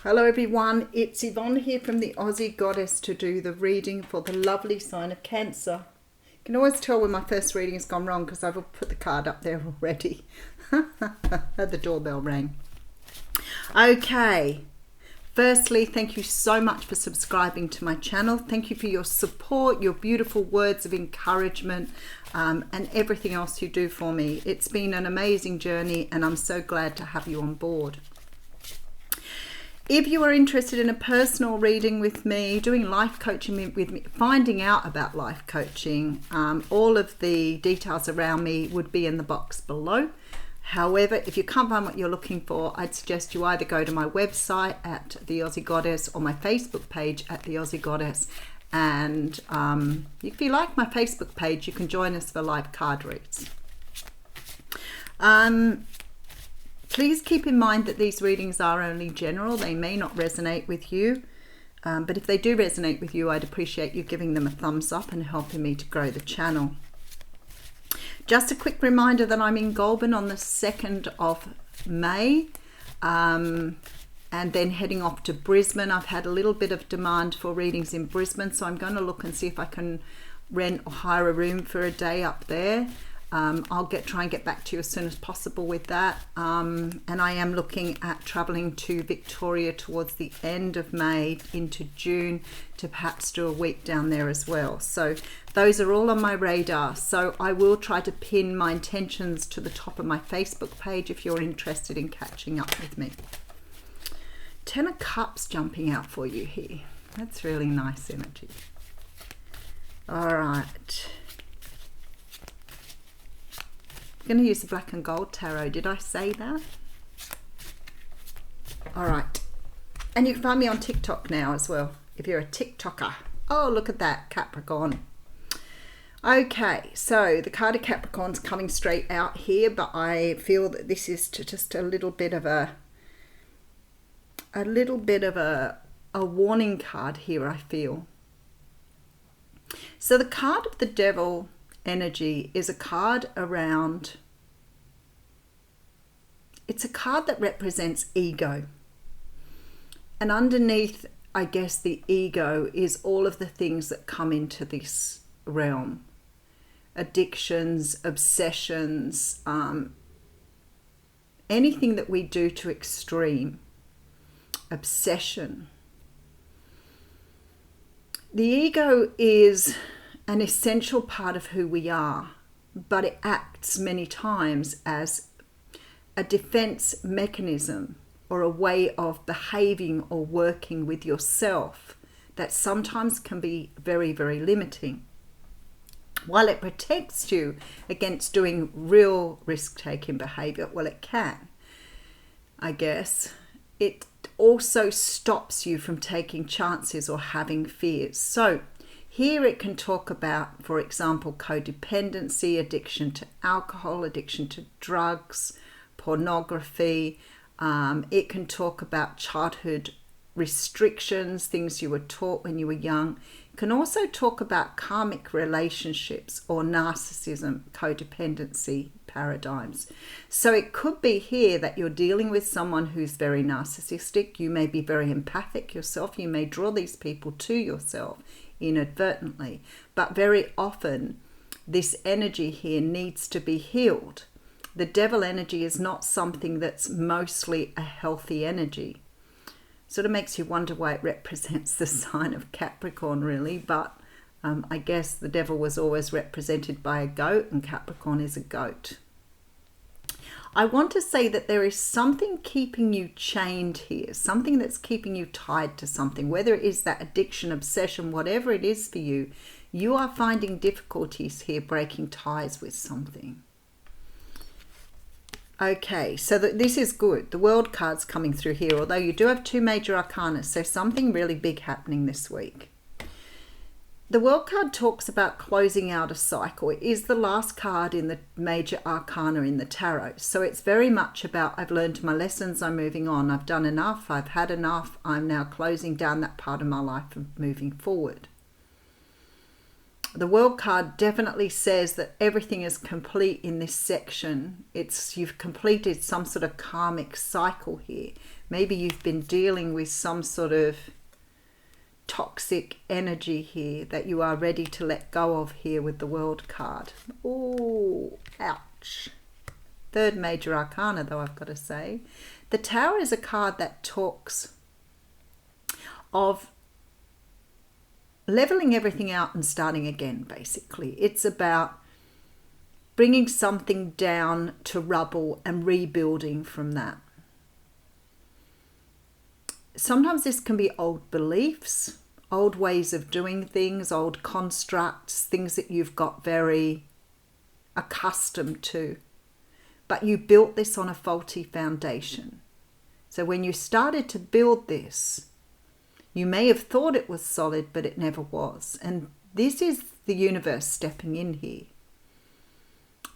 Hello everyone, it's Yvonne here from the Aussie Goddess to do the reading for the lovely sign of Cancer. You can always tell when my first reading has gone wrong because I've put the card up there already. The doorbell rang. Okay, firstly, thank you so much for subscribing to my channel. Thank you for your support, your beautiful words of encouragement, and everything else you do for me. It's been an amazing journey and I'm so glad to have you on board. If you are interested in a personal reading with me, doing life coaching with me, finding out about life coaching, all of the details around me would be in the box below. However, if you can't find what you're looking for, I'd suggest you either go to my website at The Aussie Goddess or my Facebook page at The Aussie Goddess. And if you like my Facebook page, you can join us for live card reads. Please keep in mind that these readings are only general. They may not resonate with you, but if they do resonate with you, I'd appreciate you giving them a thumbs up and helping me to grow the channel. Just a quick reminder that I'm in Goulburn on the 2nd of May, and then heading off to Brisbane. I've had a little bit of demand for readings in Brisbane, so I'm going to look and see if I can rent or hire a room for a day up there. I'll try and get back to you as soon as possible with that. And I am looking at traveling to Victoria towards the end of May into June to perhaps do a week down there as well. So those are all on my radar. So I will try to pin my intentions to the top of my Facebook page if you're interested in catching up with me. 10 of Cups jumping out for you here. That's really nice energy. All right. I'm going to use the Black and Gold Tarot. Did I say that? All right. And you can find me on TikTok now as well, if you're a TikToker. Oh, look at that, Capricorn. Okay, so the card of Capricorn's coming straight out here, but I feel that this is just a little bit of a warning card here, I feel. So the card of the Devil energy is a card around, it's a card that represents ego, and underneath, I guess, the ego is all of the things that come into this realm: addictions, obsessions, anything that we do to extreme, obsession. The ego is an essential part of who we are, but it acts many times as a defense mechanism or a way of behaving or working with yourself that sometimes can be very, very limiting. While it protects you against doing real risk-taking behavior, well, it can, I guess, it also stops you from taking chances or having fears. So here it can talk about, for example, codependency, addiction to alcohol, addiction to drugs, pornography. It can talk about childhood restrictions, things you were taught when you were young. It can also talk about karmic relationships or narcissism, codependency paradigms. So it could be here that you're dealing with someone who's very narcissistic. You may be very empathic yourself. You may draw these people to yourself inadvertently, but very often this energy here needs to be healed. The Devil energy is not something that's mostly a healthy energy. Sort of makes you wonder why it represents the sign of Capricorn, really, but I guess the Devil was always represented by a goat, and Capricorn is a goat. I want to say that there is something keeping you chained here, something that's keeping you tied to something, whether it is that addiction, obsession, whatever it is for you, you are finding difficulties here breaking ties with something. Okay, so this is good. The World card's coming through here, although you do have 2 major arcana, so something really big happening this week. The World card talks about closing out a cycle. It is the last card in the major arcana in the tarot. So it's very much about, I've learned my lessons, I'm moving on, I've done enough, I've had enough, I'm now closing down that part of my life and moving forward. The World card definitely says that everything is complete in this section. You've completed some sort of karmic cycle here. Maybe you've been dealing with some sort of toxic energy here that you are ready to let go of here with the World card. Oh, ouch. Third major arcana, though, I've got to say. The Tower is a card that talks of leveling everything out and starting again, basically. It's about bringing something down to rubble and rebuilding from that. Sometimes this can be old beliefs, old ways of doing things, old constructs, things that you've got very accustomed to. But you built this on a faulty foundation. So when you started to build this, you may have thought it was solid, but it never was. And this is the universe stepping in here.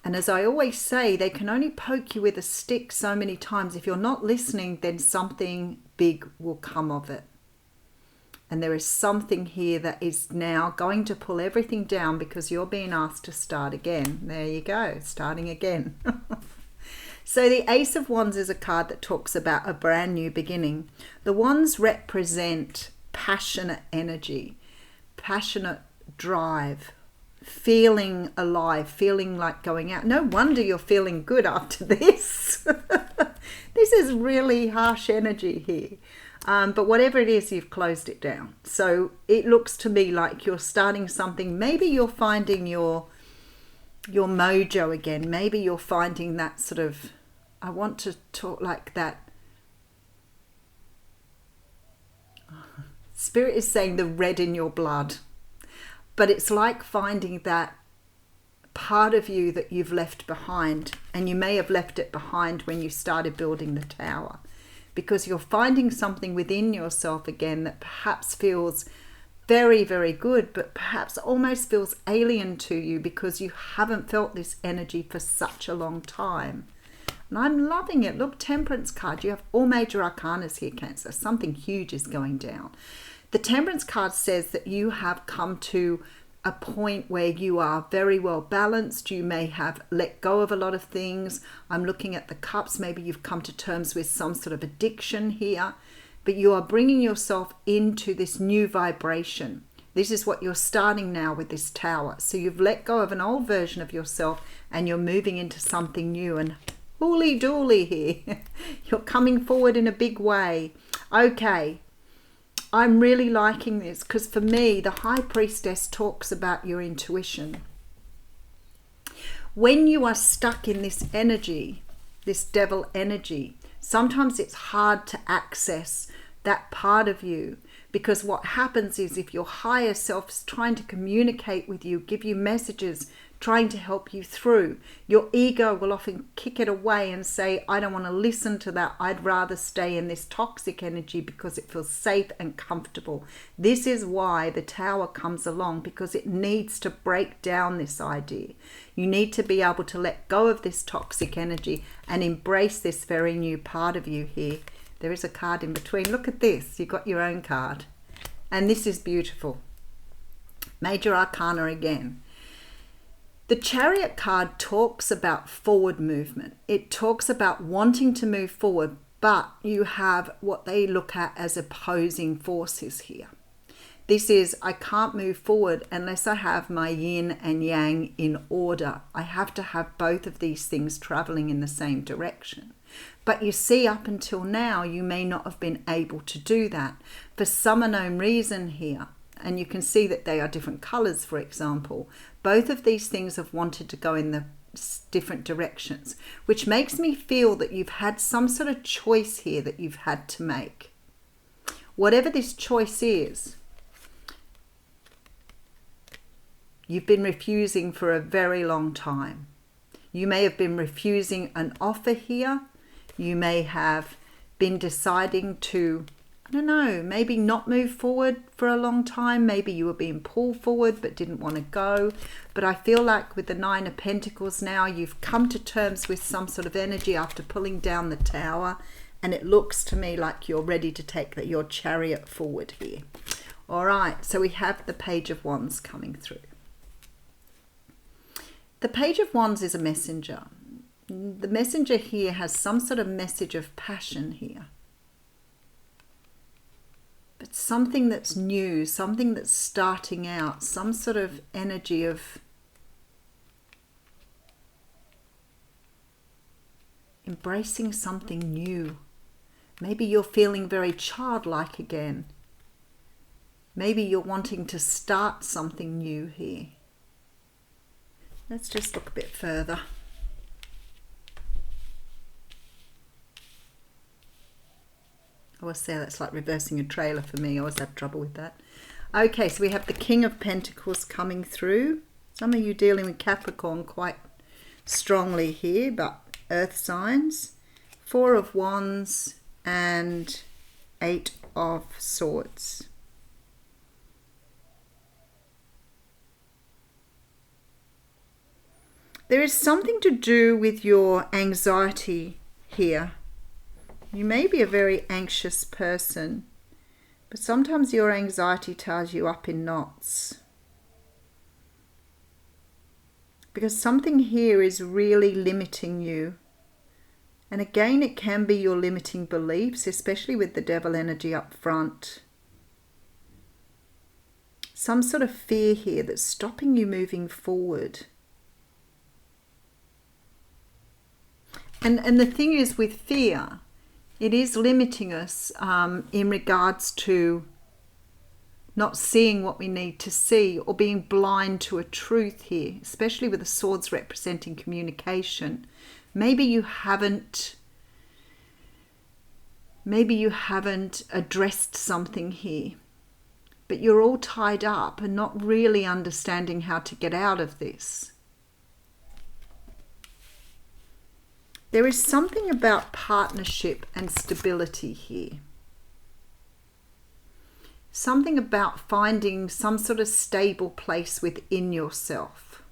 And as I always say, they can only poke you with a stick so many times. If you're not listening, then something big will come of it. And there is something here that is now going to pull everything down because you're being asked to start again. There you go, starting again. So the Ace of Wands is a card that talks about a brand new beginning. The wands represent passionate energy, passionate drive, feeling alive, feeling like going out. No wonder you're feeling good after this. This is really harsh energy here. But whatever it is, you've closed it down. So it looks to me like you're starting something. Maybe you're finding your mojo again. Maybe you're finding that sort of, I want to talk like that. Spirit is saying the red in your blood. But it's like finding that part of you that you've left behind. And you may have left it behind when you started building the tower. Because you're finding something within yourself again that perhaps feels very, very good, but perhaps almost feels alien to you because you haven't felt this energy for such a long time. And I'm loving it. Look, Temperance card. You have all major arcanas here, Cancer. Something huge is going down. The Temperance card says that you have come to a point where you are very well balanced. You may have let go of a lot of things. I'm looking at the cups. Maybe you've come to terms with some sort of addiction here, but you are bringing yourself into this new vibration. This is what you're starting now with this tower. So you've let go of an old version of yourself and you're moving into something new, and hooly dooly here. You're coming forward in a big way. Okay. I'm really liking this because for me, the High Priestess talks about your intuition. When you are stuck in this energy, this devil energy, sometimes it's hard to access that part of you, because what happens is if your higher self is trying to communicate with you, give you messages, trying to help you through, your ego will often kick it away and say, I don't want to listen to that. I'd rather stay in this toxic energy because it feels safe and comfortable. This is why the tower comes along, because it needs to break down this idea. You need to be able to let go of this toxic energy and embrace this very new part of you here. There is a card in between. Look at this. You've got your own card. And this is beautiful. Major Arcana again. The Chariot card talks about forward movement. It talks about wanting to move forward, but you have what they look at as opposing forces here. This is, I can't move forward unless I have my yin and yang in order. I have to have both of these things traveling in the same direction. But you see, up until now, you may not have been able to do that for some unknown reason here. And you can see that they are different colors, for example. Both of these things have wanted to go in the different directions, which makes me feel that you've had some sort of choice here that you've had to make. Whatever this choice is, you've been refusing for a very long time. You may have been refusing an offer here. You may have been deciding to, I don't know, maybe not move forward for a long time. Maybe you were being pulled forward but didn't want to go. But I feel like with the Nine of Pentacles now, you've come to terms with some sort of energy after pulling down the tower. And it looks to me like you're ready to take your chariot forward here. All right, so we have the Page of Wands coming through. The Page of Wands is a messenger. The messenger here has some sort of message of passion here. but something that's new, something that's starting out, some sort of energy of embracing something new. Maybe you're feeling very childlike again. Maybe you're wanting to start something new here. Let's just look a bit further. I always say that's like reversing a trailer for me. I always have trouble with that. Okay, so we have the King of Pentacles coming through. Some of you dealing with Capricorn quite strongly here, but earth signs. Four of Wands and Eight of Swords. There is something to do with your anxiety here. You may be a very anxious person, but sometimes your anxiety ties you up in knots. Because something here is really limiting you. And again, it can be your limiting beliefs, especially with the devil energy up front. Some sort of fear here that's stopping you moving forward. And the thing is with fear, it is limiting us in regards to not seeing what we need to see or being blind to a truth here, especially with the swords representing communication. Maybe you haven't addressed something here, but you're all tied up and not really understanding how to get out of this. There is something about partnership and stability here. Something about finding some sort of stable place within yourself.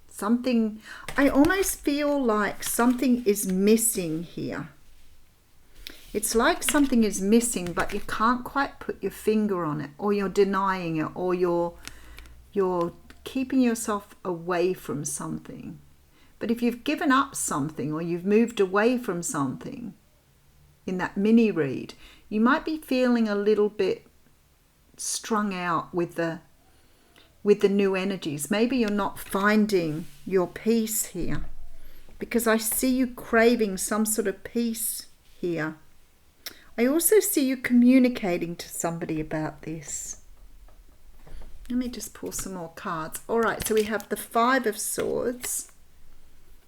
Something, I almost feel like something is missing here. It's like something is missing, but you can't quite put your finger on it, or you're denying it, or you're keeping yourself away from something. But if you've given up something or you've moved away from something in that mini read, you might be feeling a little bit strung out with the new energies. Maybe you're not finding your peace here, because I see you craving some sort of peace here. I also see you communicating to somebody about this. Let me just pull some more cards. All right, so we have the Five of Swords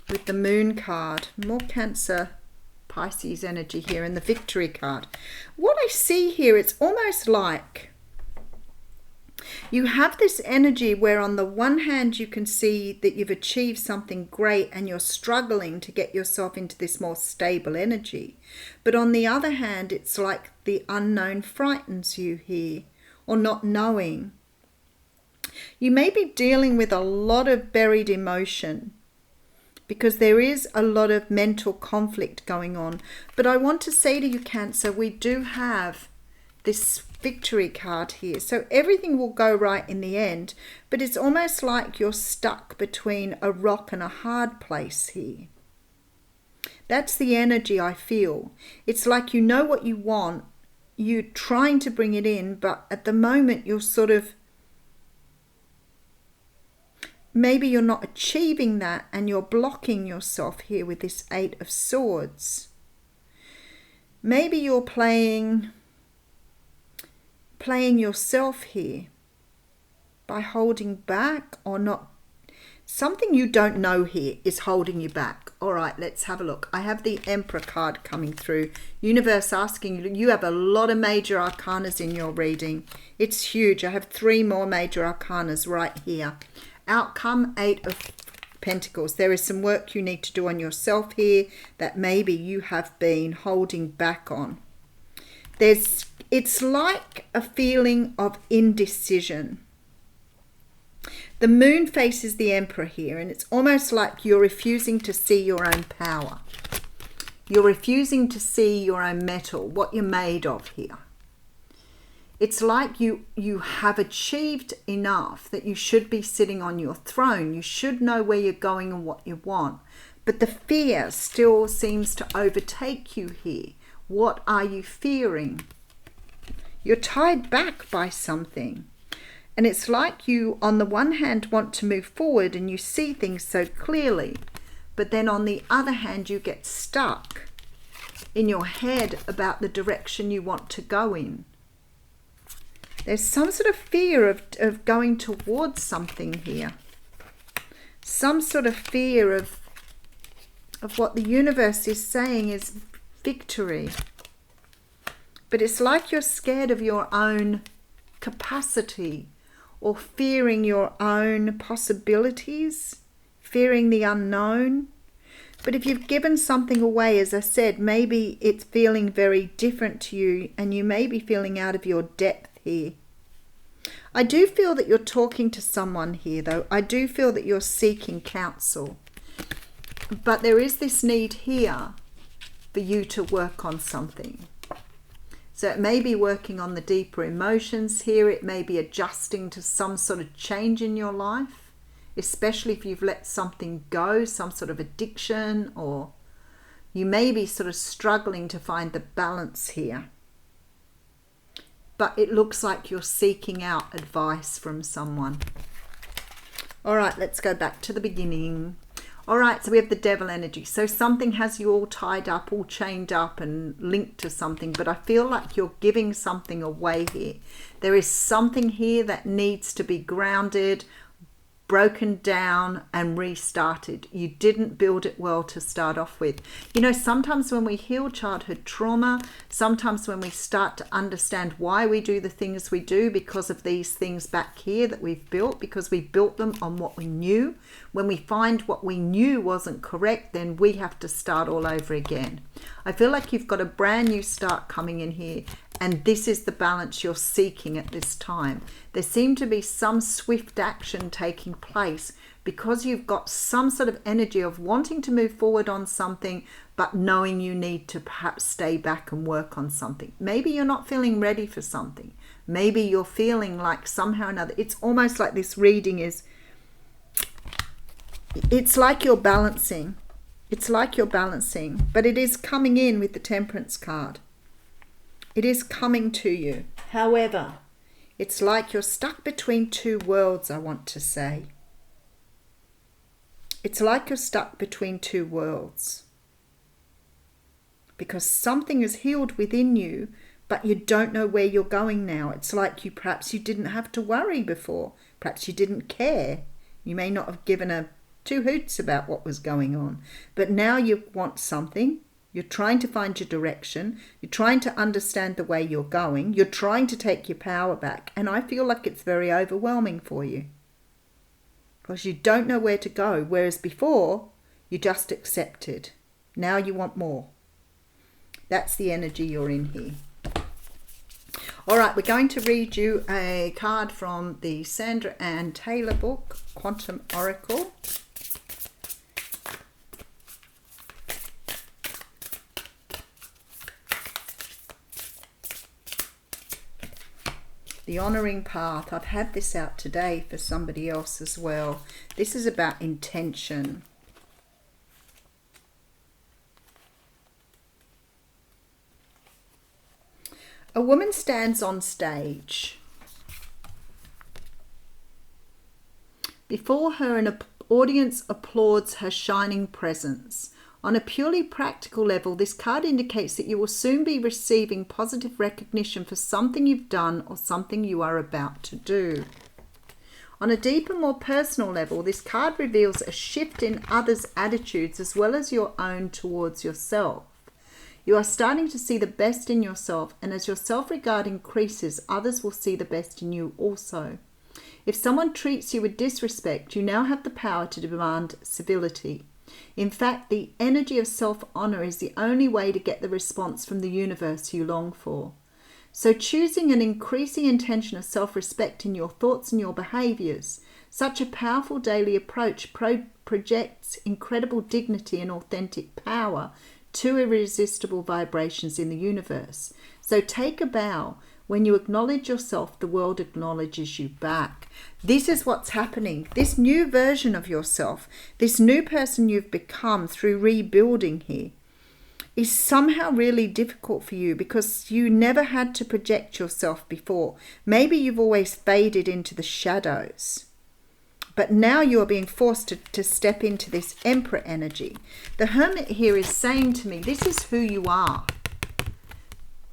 with the Moon card, more Cancer, Pisces energy here, and the Victory card. What I see here, it's almost like you have this energy where on the one hand you can see that you've achieved something great and you're struggling to get yourself into this more stable energy. But on the other hand, it's like the unknown frightens you here, or not knowing. You may be dealing with a lot of buried emotion, because there is a lot of mental conflict going on. But I want to say to you, Cancer, we do have this Victory card here. So everything will go right in the end, but it's almost like you're stuck between a rock and a hard place here. That's the energy I feel. It's like you know what you want, you're trying to bring it in, but at the moment you're sort of, maybe you're not achieving that and you're blocking yourself here with this Eight of Swords. Maybe you're playing yourself here by holding back or not. Something you don't know here is holding you back. All right, let's have a look. I have the Emperor card coming through. Universe asking you, you have a lot of major arcanas in your reading. It's huge. I have 3 more major arcanas right here. Outcome, 8 of Pentacles. There is some work you need to do on yourself here that maybe you have been holding back on. It's like a feeling of indecision. The Moon faces the Emperor here, and it's almost like you're refusing to see your own power. You're refusing to see your own metal, what you're made of here. It's like you have achieved enough that you should be sitting on your throne. You should know where you're going and what you want. But the fear still seems to overtake you here. What are you fearing? You're tied back by something. And it's like you, on the one hand, want to move forward and you see things so clearly. But then on the other hand, you get stuck in your head about the direction you want to go in. There's some sort of fear of going towards something here. Some sort of fear of what the universe is saying is victory. But it's like you're scared of your own capacity, or fearing your own possibilities, fearing the unknown. But if you've given something away, as I said, maybe it's feeling very different to you, and you may be feeling out of your depth here. I do feel that you're talking to someone here, though. I do feel that you're seeking counsel. But there is this need here for you to work on something. So it may be working on the deeper emotions here. It may be adjusting to some sort of change in your life, especially if you've let something go, some sort of addiction, or you may be sort of struggling to find the balance here. But it looks like you're seeking out advice from someone. All right, let's go back to the beginning. All right, so we have the devil energy. So something has you all tied up, all chained up and linked to something, but I feel like you're giving something away here. There is something here that needs to be grounded, broken down and restarted. You didn't build it well to start off with. You know, sometimes when we heal childhood trauma, sometimes when we start to understand why we do the things we do because of these things back here that we've built, because we built them on what we knew. When we find what we knew wasn't correct, then we have to start all over again. I feel like you've got a brand new start coming in here, and this is the balance you're seeking at this time. There seems to be some swift action taking place because you've got some sort of energy of wanting to move forward on something, but knowing you need to perhaps stay back and work on something. Maybe you're not feeling ready for something. Maybe you're feeling like somehow or another, it's almost like this reading is, it's like you're balancing. It's like you're balancing, but it is coming in with the Temperance card. It is coming to you. However, it's like you're stuck between two worlds, I want to say. It's like you're stuck between two worlds. Because something is healed within you, but you don't know where you're going now. It's like perhaps you didn't have to worry before. Perhaps you didn't care. You may not have given a two hoots about what was going on. But now you want something. You're trying to find your direction. You're trying to understand the way you're going. You're trying to take your power back. And I feel like it's very overwhelming for you. Because you don't know where to go. Whereas before, you just accepted. Now you want more. That's the energy you're in here. All right, we're going to read you a card from the Sandra Ann Taylor book, Quantum Oracle. The Honouring Path. I've had this out today for somebody else as well. This is about intention. A woman stands on stage. Before her, an audience applauds her shining presence. On a purely practical level, this card indicates that you will soon be receiving positive recognition for something you've done or something you are about to do. On a deeper, more personal level, this card reveals a shift in others' attitudes as well as your own towards yourself. You are starting to see the best in yourself, and as your self-regard increases, others will see the best in you also. If someone treats you with disrespect, you now have the power to demand civility. In fact, the energy of self-honor is the only way to get the response from the universe you long for. So choosing an increasing intention of self-respect in your thoughts and your behaviors, such a powerful daily approach projects incredible dignity and authentic power to irresistible vibrations in the universe. So take a bow. When you acknowledge yourself, the world acknowledges you back. This is what's happening. This new version of yourself, this new person you've become through rebuilding here, is somehow really difficult for you because you never had to project yourself before. Maybe you've always faded into the shadows. But now you are being forced to step into this Emperor energy. The Hermit here is saying to me, this is who you are.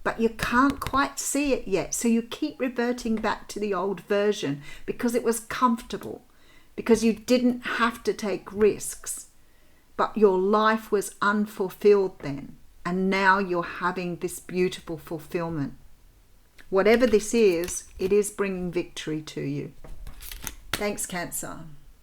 But you can't quite see it yet. So you keep reverting back to the old version because it was comfortable. Because you didn't have to take risks. But your life was unfulfilled then. And now you're having this beautiful fulfillment. Whatever this is, it is bringing victory to you. Thanks, Cancer.